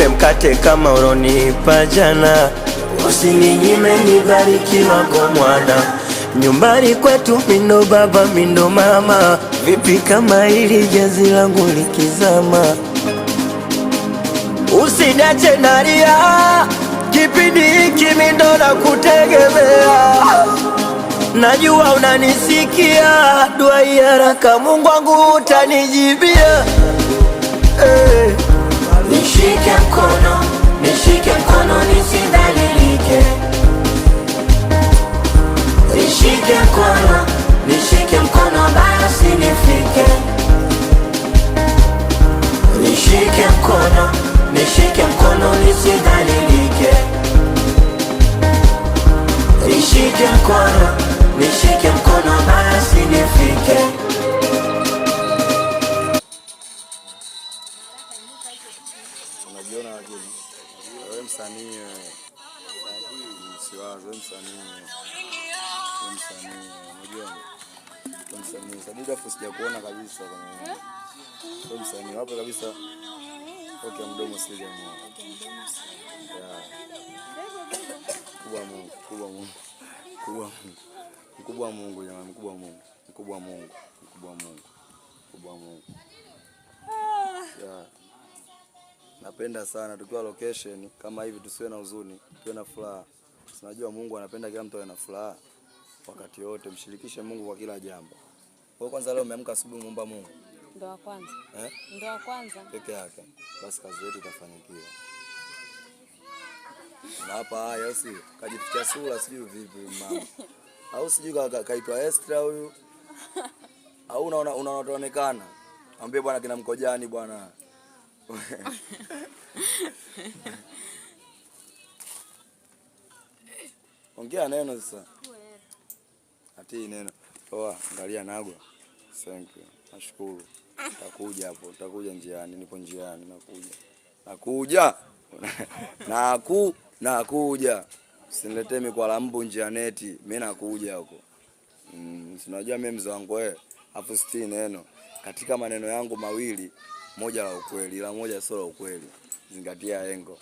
nipe mkate kama ulonipa jana, usininyime nibariki wako mwana. Nyumbani kwetu mindo baba mindo mama, vipi kama hili jazi langu likizama? Usiniache nalia, kipindi hiki mindo na kutegemea. Najua unanisikia, dua ya haraka Mungu wangu utanijibia. Nishike mkono nisidhalilike. Nishike mkono basi nifike. Nishike mkono nisidhalilike. Nishike mkono basi nifike. Unajiona lakini wewe msanii, msiwaze msanii, unajua msanii Sadida fu sijakuona kabisa kwenye wewe msanii wapo kabisa. Okay, mdomo sija mwa mkubwa Mungu jamani, mkubwa Mungu. Yeah. Napenda sana tukiwa location kama hivi, tusiwe na huzuni, tuwe na furaha. Unajua Mungu anapenda kila mtu awe na furaha wakati wote, mshirikishe Mungu kwa kila jambo. Kwa kwanza leo umeamka asubuhi muomba Mungu. Ndio wa kwanza. Ndio wa kwanza. Peke yake. Basi kazi yetu itafanikiwa. Na hapa haya si kajificha sura sijui vipi mama. Au sijui kaitwa extra huyu. Au unaonekana. Ambie bwana kina Mkojani bwana. Ongea neno sasa. Ati neno. Poa, angalia nagwa. Thank you. Nashukuru. Utakuja hapo, utakuja njiani, nipo njiani nakuja. Nakuja. Usiniletee mikwala mbu njianeti, mimi nakuja huko. Unajua mimi mzee wangu wewe, afu siti neno. Katika maneno yangu mawili, moja la ukweli, ila moja sio la ukweli. Zingatia engo.